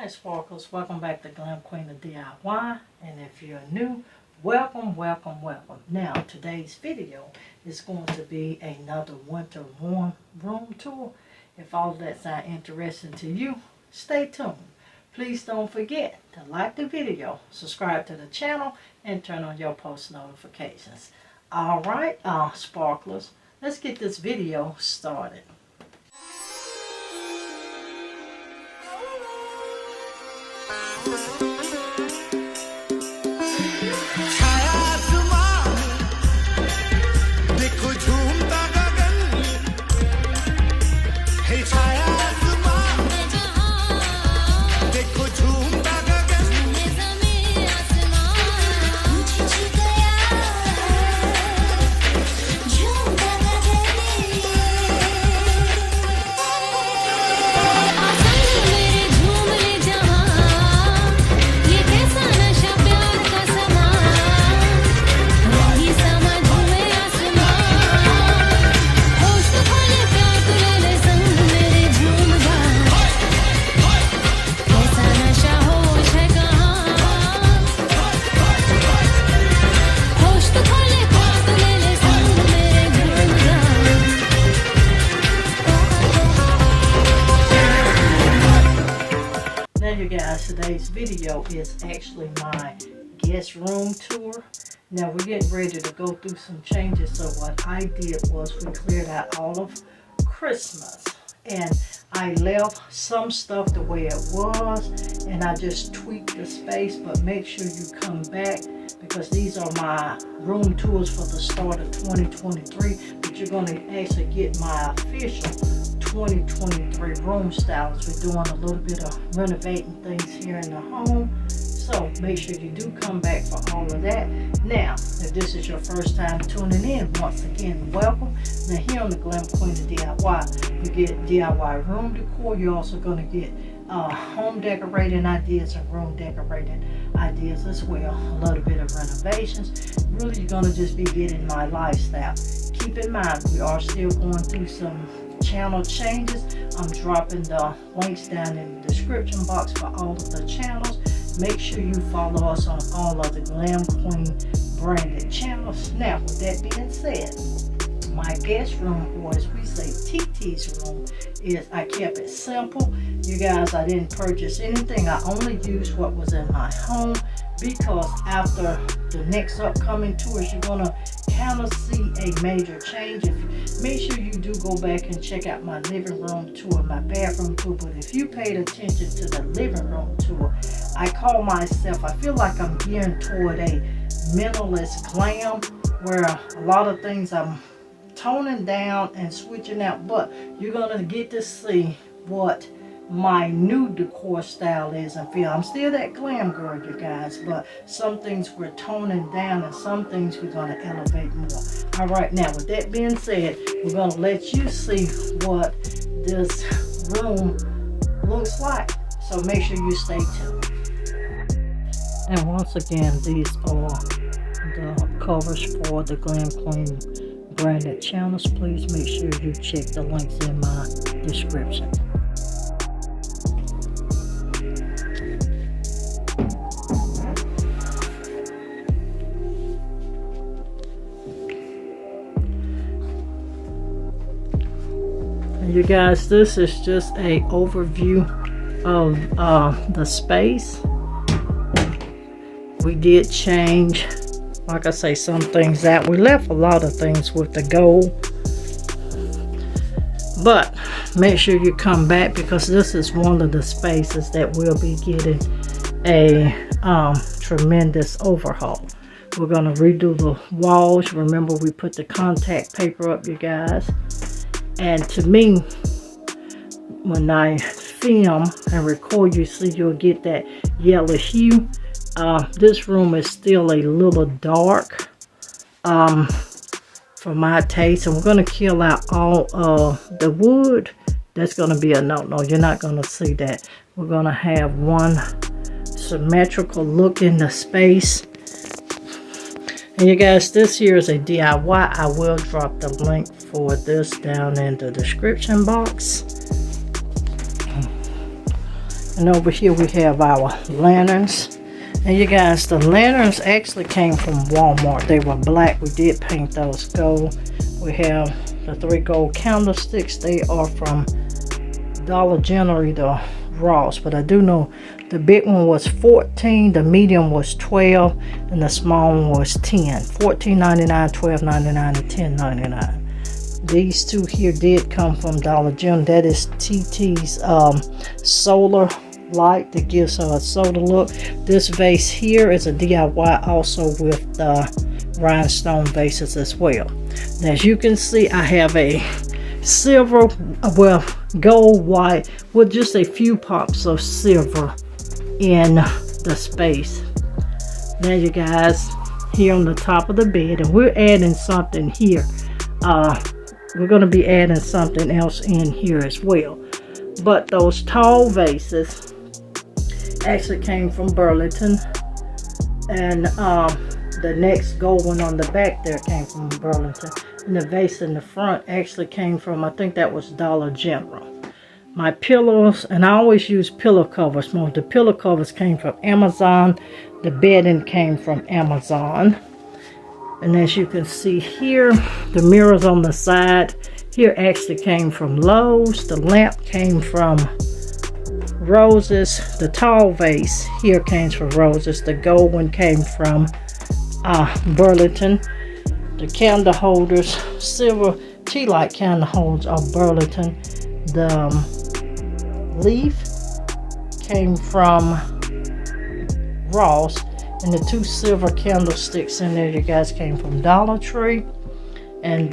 Hi Sparkles, welcome back to Glam Queen of DIY, and if you're new, welcome. Now today's video is going to be another winter warm room tour. If all of that sounds interesting to you, stay tuned. Please don't forget to like the video, subscribe to the channel, and turn on your post notifications. Alright, Sparklers, let's get this video started. Today's video is actually my guest room tour. Now we're getting ready to go through some changes. So what I did was we cleared out all of Christmas and I left some stuff the way it was and I just tweaked the space. But make sure you come back because these are my room tours for the start of 2023, but you're going to actually get my official 2023 room styles. We're doing a little bit of renovating things here in the home, so make sure you do come back for all of that. Now, if this is your first time tuning in, once again, welcome. Now here on the Glam Queen of DIY, you get DIY room decor. You're also going to get home decorating ideas and room decorating ideas as well. A little bit of renovations. Really, you're going to just be getting my lifestyle. Keep in mind, we are still going through some channel changes. I'm dropping the links down in the description box for all of the channels. Make sure you follow us on all of the Glam Queen branded channels. Now, with that being said, my guest room, or as we say TT's room, is I kept it simple. You guys, I didn't purchase anything. I only used what was in my home because after the next upcoming tours, you're gonna kind of see a major change. Make sure you do go back and check out my living room tour, my bathroom tour. But if you paid attention to the living room tour, I call myself, I feel like I'm gearing toward a minimalist glam, where a lot of things I'm toning down and switching out, but you're gonna get to see what my new decor style is and feel. I'm still that glam girl, you guys, but some things we're toning down and some things we're going to elevate more. All right, now with that being said, we're going to let you see what this room looks like, so make sure you stay tuned. And once again, these are the covers for the Glam Queen branded channels. Please make sure you check the links in my description. You guys, this is just a overview of the space. We did change, like I say, some things out. We left a lot of things with the gold, but make sure you come back because this is one of the spaces that will be getting a tremendous overhaul. We're going to redo the walls. Remember, we put the contact paper up, you guys. And to me, when I film and record, you see you'll get that yellow hue. This room is still a little dark for my taste. And we're going to kill out all the wood. That's going to be a no-no. You're not going to see that. We're going to have one symmetrical look in the space. And you guys, this here is a DIY. I will drop the link for this down in the description box. And over here we have our lanterns. And you guys, the lanterns actually came from Walmart. They were black. We did paint those gold. We have the 3 gold candlesticks. They are from Dollar General, the Ross. But I do know the big one was $14, the medium was $12, and the small one was $10. $14.99, $12.99, and $10.99. These 2 here did come from Dollar General. That is TT's solar light that gives her a solar look. This vase here is a DIY, also with the rhinestone vases as well. Now, as you can see, I have a silver, well, gold, white, with just a few pops of silver in the space. Now, you guys, here on the top of the bed, and we're adding something here. We're going to be adding something else in here as well. But those tall vases actually came from Burlington, and the next gold one on the back there came from Burlington, and the vase in the front actually came from, I think that was Dollar General. My pillows, and I always use pillow covers. Most of the pillow covers came from Amazon. The bedding came from Amazon. And as you can see here, the mirrors on the side here actually came from Lowe's. The lamp came from Roses. The tall vase here came from Roses. The gold one came from Burlington. The candle holders, silver tea light candle holders, are Burlington. The leaf came from Ross, and the 2 silver candlesticks in there, you guys, came from Dollar Tree. And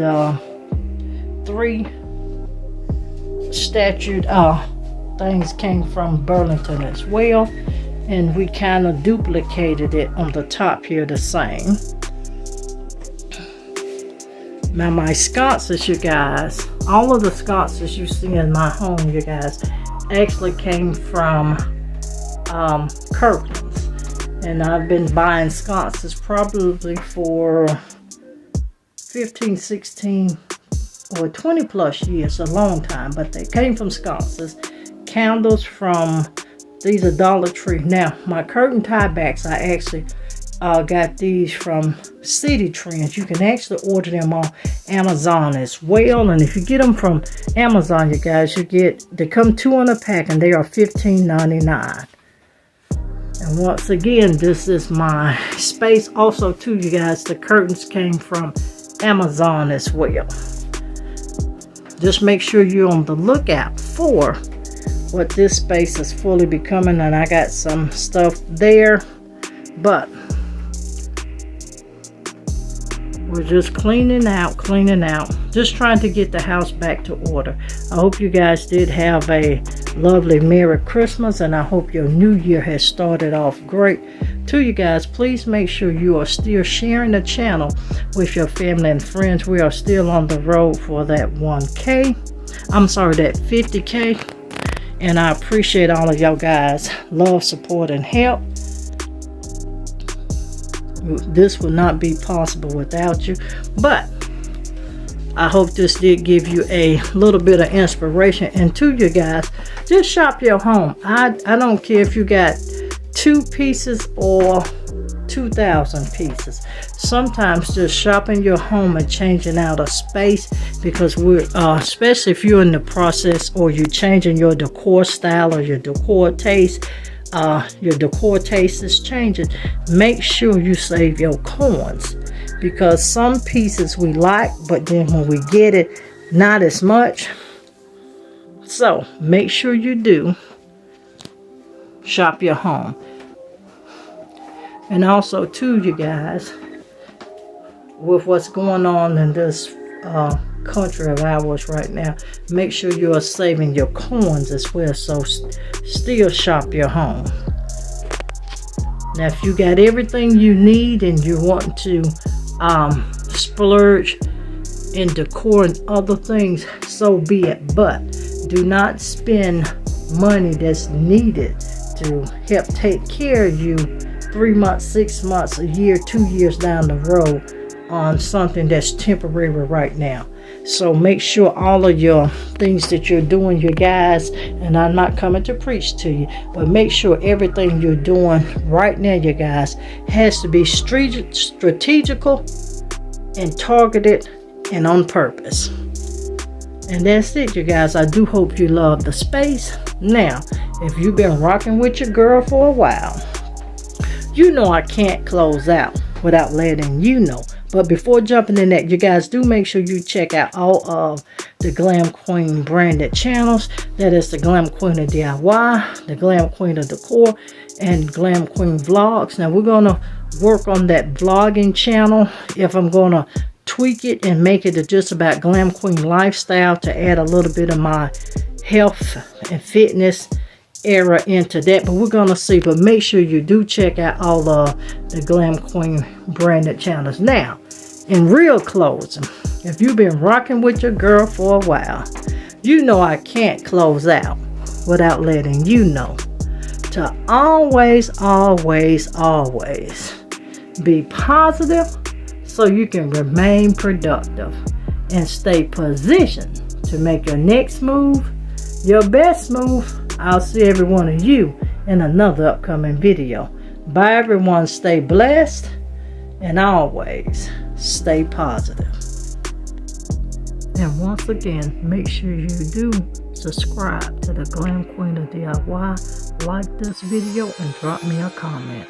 3 statued things came from Burlington as well, and we kind of duplicated it on the top here the same. Now, my sconces, you guys, all of the sconces you see in my home, you guys, actually came from curtains. And I've been buying sconces probably for 15, 16, or 20 plus years, a long time, but they came from sconces. Candles from, these are Dollar Tree. Now, my curtain tie backs, I actually got these from City Trends. You can actually order them on Amazon as well. And if you get them from Amazon, you guys, they come 2 in a pack, and they are $15.99. And once again, this is my space. Also, too, you guys, the curtains came from Amazon as well. Just make sure you're on the lookout for what this space is fully becoming, and I got some stuff there, but we're just cleaning out, just trying to get the house back to order. I hope you guys did have a lovely Merry Christmas, and I hope your new year has started off great. To you guys, please make sure you are still sharing the channel with your family and friends. We are still on the road for that 1K. I'm sorry, that 50K. And I appreciate all of y'all guys' love, support, and help. This would not be possible without you. But I hope this did give you a little bit of inspiration. And to you guys, just shop your home. I don't care if you got 2 pieces or 2,000 pieces. Sometimes just shopping your home and changing out a space, because we're especially if you're in the process, or you're changing your decor style or your decor taste, is changing. Make sure you save your coins, because some pieces we like, but then when we get it, not as much. So make sure you do shop your home. And also, too, you guys, with what's going on in this country of ours right now, make sure you are saving your coins as well. So still shop your home. Now, if you got everything you need and you want to splurge in decor and other things, so be it. But do not spend money that's needed to help take care of you 3 months, 6 months, a year, 2 years down the road on something that's temporary right now. So make sure all of your things that you're doing, you guys, and I'm not coming to preach to you, but make sure everything you're doing right now, you guys, has to be strategical and targeted and on purpose. And that's it, you guys. I do hope you love the space. Now, if you've been rocking with your girl for a while, you know I can't close out without letting you know. But before jumping in that, you guys do make sure you check out all of the Glam Queen branded channels. That is the Glam Queen of DIY, the Glam Queen of Decor, and Glam Queen Vlogs. Now we're going to work on that vlogging channel. If I'm going to tweak it and make it just about Glam Queen lifestyle to add a little bit of my health and fitness era into that, but we're gonna see. But make sure you do check out all of the Glam Queen branded channels. Now, in real closing, if you've been rocking with your girl for a while, you know I can't close out without letting you know to always be positive so you can remain productive and stay positioned to make your next move your best move. I'll see every one of you in another upcoming video. Bye everyone, stay blessed and always stay positive. And once again, make sure you do subscribe to the Glam Queen of DIY, like this video, and drop me a comment.